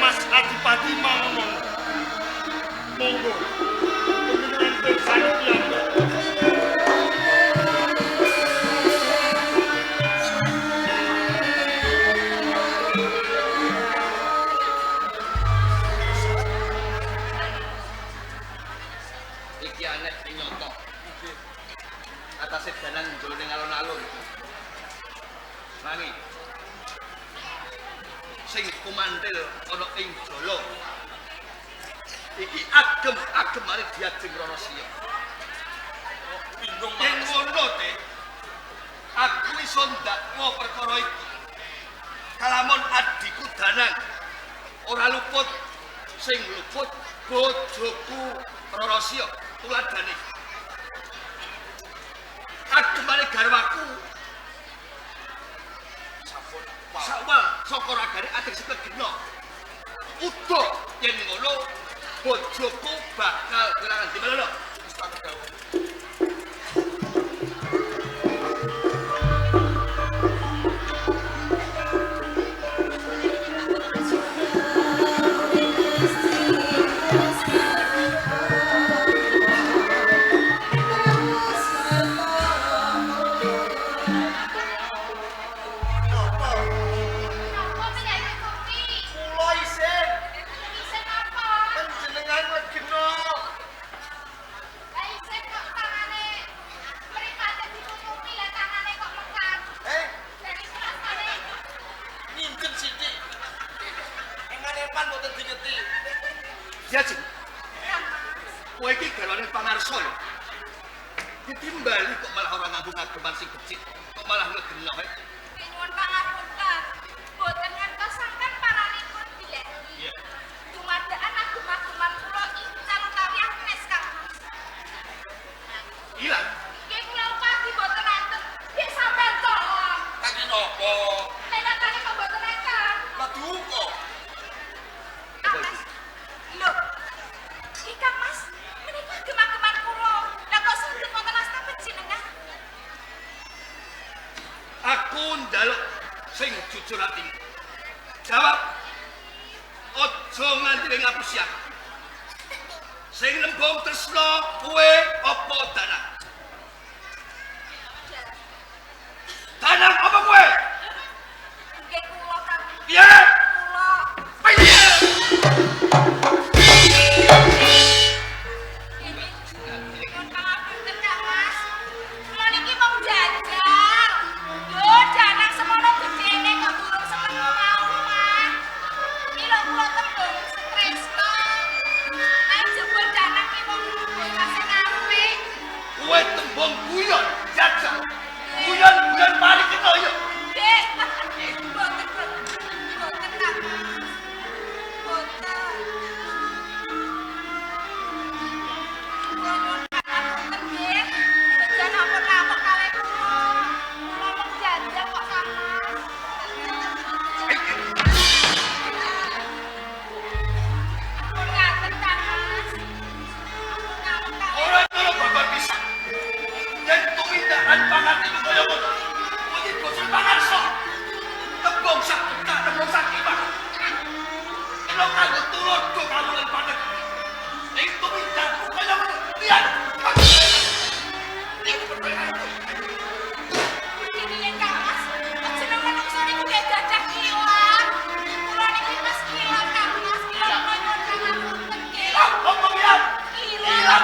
Mas Adipati mau ngomong. Monggo. Pendengaran bersani piyambak. Iki aneh nyoto. Atase dalan jroning alun-alun. Nanging sing kumandhil ana ing jala. Iki agem-agem arep diajeng Ranasiya. Bingung Yen ngono te, aku iso ndakwa perkara iki. Kalamun adiku Danang ora luput, sing luput bojoku Ranasiya tuladane. Agemane garwaku sampun sawal saka ragane adek seket dina. Udo yen ngono bojoku bakal kelangan di mana lho? Wis tak gawe. Jajeng. Kowe iki garwane pangarsa lho. Ditimbali kok malah ora nganggo ngageman sing becik, kok malah ngegenoh. Nyuwun pangapunten. Boten ngantos sampean paranipun dileki. Iya. Dumadakan agem-ageman kula incal utawi Agnes Kang Mas. Ilang. Nggih kula upati boten enten. Nggih sampean tolong. Kaki nopo? Lenatane kok boten enten. Maduko. Agnes. Lho. Iki Kang Mas, menika agem-ageman kula. Lah kok sundut wonten asta panjenengan? Aku njaluk sing jujur ati. Jawab. Aja nganti ngapusi aku. Sing lembung tresna kowe apa Danang? Danang apa kowe? Nggih kula Kang. Piye? Kula. Piye? Nyuwun pangapunten Kang Mas. Kula niki mung jajal. Lho, Danang semono gedene kok durung seneng mau, Mas. Iki lho kula tembung stresno. Nang jebul Danang ki mung kasih apik. Kowe tembung guyon, jajal. Guyon mari kena yo. Nggih. Boten, boten Kang Mas. Boten. Kula nyuwun pangapunten nggih. Jangan ngamuk-ngamuk kalih kula. Kula mung jajal kok Kang Mas. Ampun ngaten Kang Mas. Ampun ngamuk kalih. Ora ngono babar bisa. Yen tumindakan pangatimu kaya ngono. Kowe iki bocah pangarsa. Tembung sak tak tembung sak iwak. Kena kanggo tulodo kawulan padhet. Ing tumindakan kaya ngono. Lihat. Piye Kang Mas? Jeneng manungsa niku nggih gadah ilang. Kula niki Mas ilang Kang Mas. Kula nyuwun pangapunten nggih. Apa lihat? Ilang.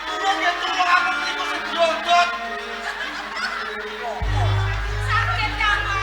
Turun ya turun aku niku sing glodot. Sakit Kang Mas.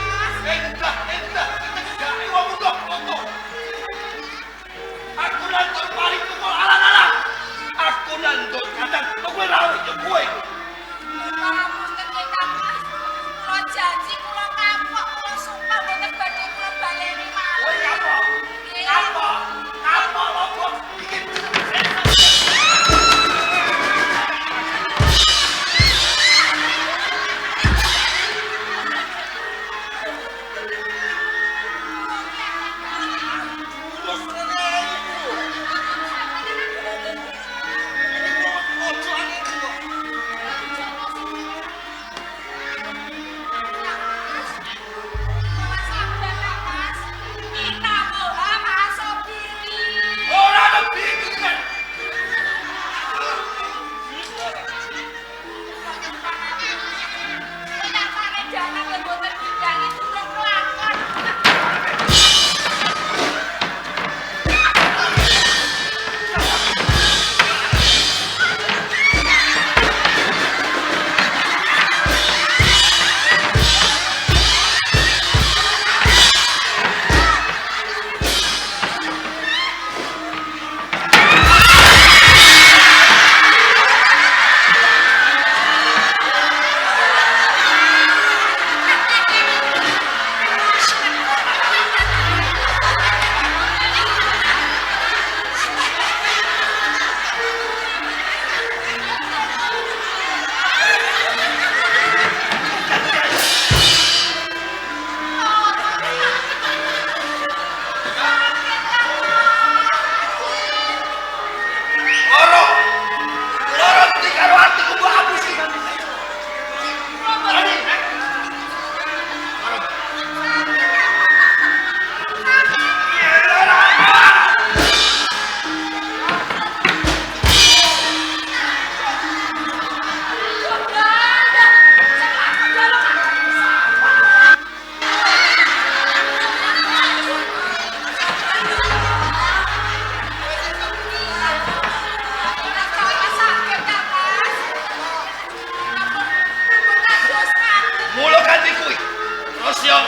Rasya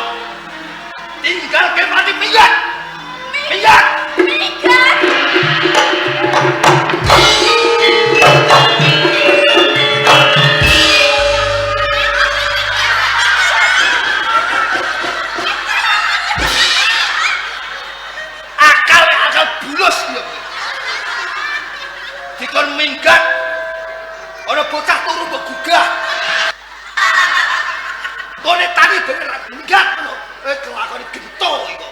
tinggal ke mati minggat. Minggat. Minggat. Akal bulus ya. Dikon minggat. Ana bocah turu mbok gugah. Kone tani bener minggat ngono. Kelakone gento iku.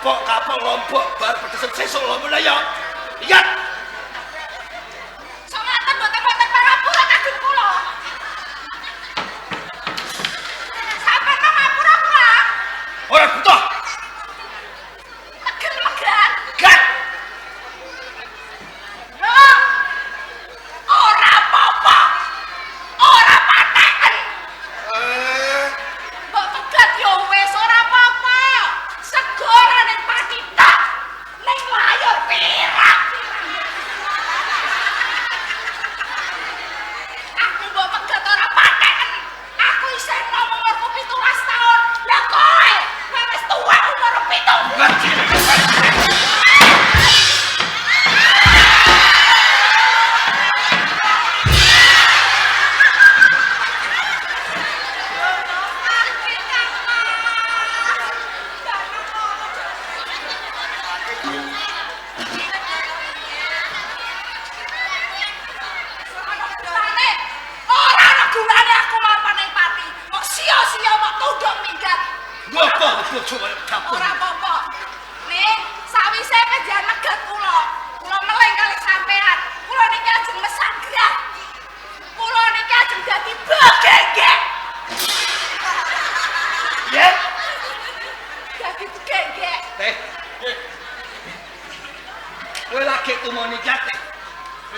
Kapok lombok bar pedesen sesuk lho meneh ya. Iya. Somaten boten parapura kadung kula. Sampai ngapura kula. Ora butuh. Megel-megelan. Gat. Yo. Ora apa-apa. Ora pateken. Mbok pegat yo wis ora apa-apa. Segorane pati tak ning layar pirang. Aku mbok pegat ora pateken. Aku isih nom umurku 17 tahun. Lah kowe wis tuwa umur 7. Ora ana gunane aku mapan ning pati. Kok sia-sia kok tunduk minggat. Ngopo bojo kaya kapur. Ora apa-apa. Ning sawise penjan megat kula meling kali sampean. Kula niki ajeng mesangrah. Kula niki ajeng dadi begegek. Ya. Dadi begegek. Kowe lagi tumoni jate.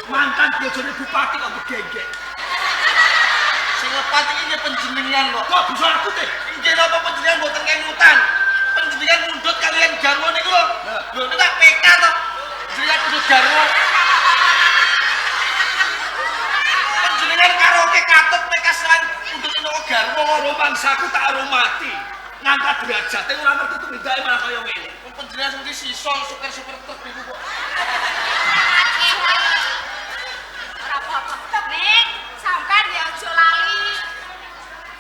Mantan bojone bupati kok begegek. Sing lepat iki panjenengan kok. Kok bisa aku teh? Inggih napa panjenengan mboten kenutan. Panjenengan mundhut kalian garwa niku lho. Lho nek tak PK to. Panjenengan mundhut garwa. Panjenengan karaoke katut PK selain mundhut karo garwa Ora mangsaku tak aromati. Ngangkat derajate ora ngerti tumindake malah kaya ngene. Panjenengan sing sisol super truk niku kok. Ora apa-apa. Ning sampean ya aja lali.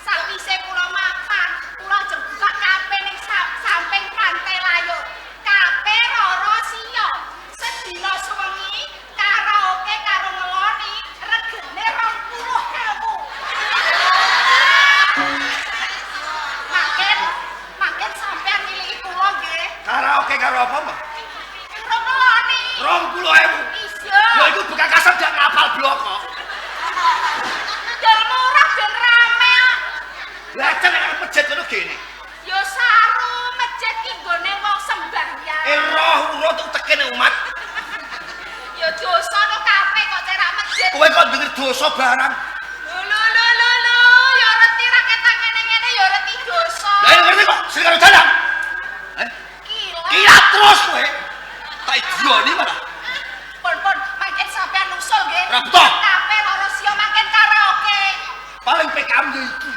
Sawise kula makan, kula ajeng buka kape ning samping pantai Layur. Kape Roro Siyo. Sedina sewengi karaoke karo ngeloni regane 20.000. Makin sampean milih kula nggih. Karaoke karo apa, Mbak? Karo ngeloni. 20.000. Iya. Ya iku bukan kasar gak ngapal blok kok. Dan murah dan rame. Lah cen nek masjid ngono gene. Yo saru masjid ki nggone wong sembahyang. Roh urut tuh tekene umat. Yo dosa no kafe kok cerak masjid. Kowe kok denger dosa barang. Lho, yo reti ra ketak ngene-ngene yo reti dosa. Lah ini ngerti kok sing karo dalan. Gila. Kira terus kowe. Tak idioni malah. Pun makin sampean nusul nggih. Ora butuh. Kafe Roro Siyo makin karaoke. Paling PKM yo iki.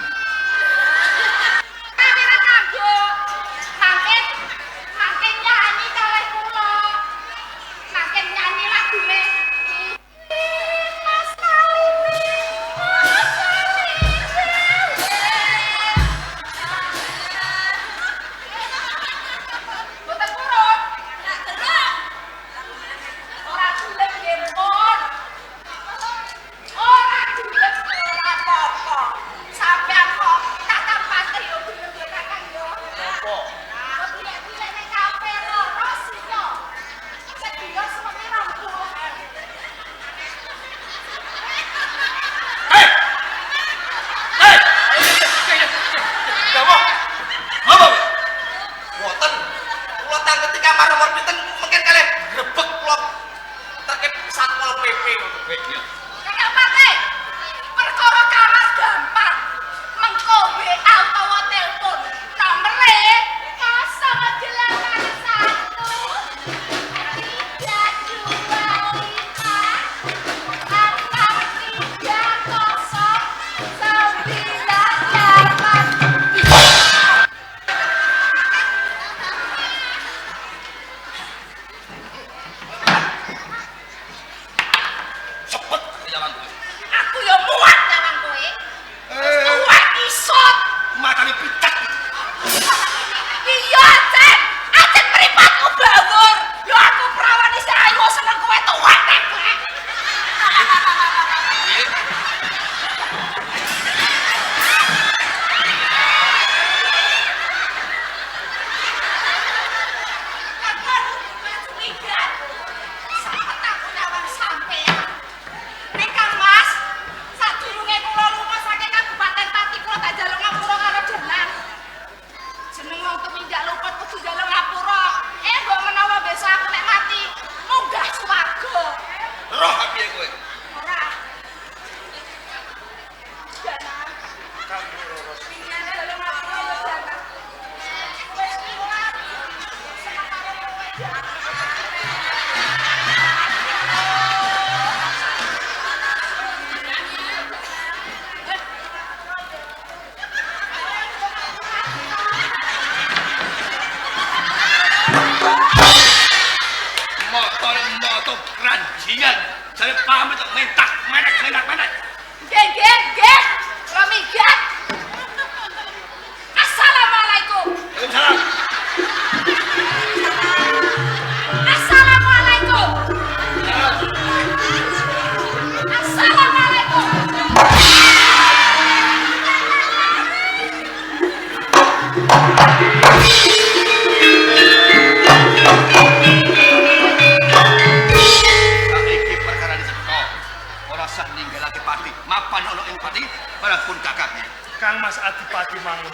Tapi ra kanggo. Makin nyanyi kalih kula. Makin nyanyi lagune. Mas Kalimi. Boten purun. Nak gerak. Ora gelem nggih, Pun. Ora gelem ora apa-apa. Sampeyan kok kakang pati yo gelem yo kakang yo. Apa? Kok pilih-pilih ning kafe Roro Siyo. Sedina sewengi 20.000. Dawa. Apa? Mboten. Kula tangketi kamar nomor pinten mungkin kalih grebek kula terkait Satpol PP ngono. Kakang pati. Perkara kamar gampang. Mengko WA utawa telepon. Nomere 081 325 66 Motor keranjingan. Saya pamit mentak menek. Nggih. Kula minggat. Assalamualaikum. Waalaikumsalam. Assalamualaikum. Assalamualaikum. Iki perkara diseto. Ora sah ninggalake pati. Mapan ono ing pati, barang pun kakak. Kang Mas Adipati Mangun.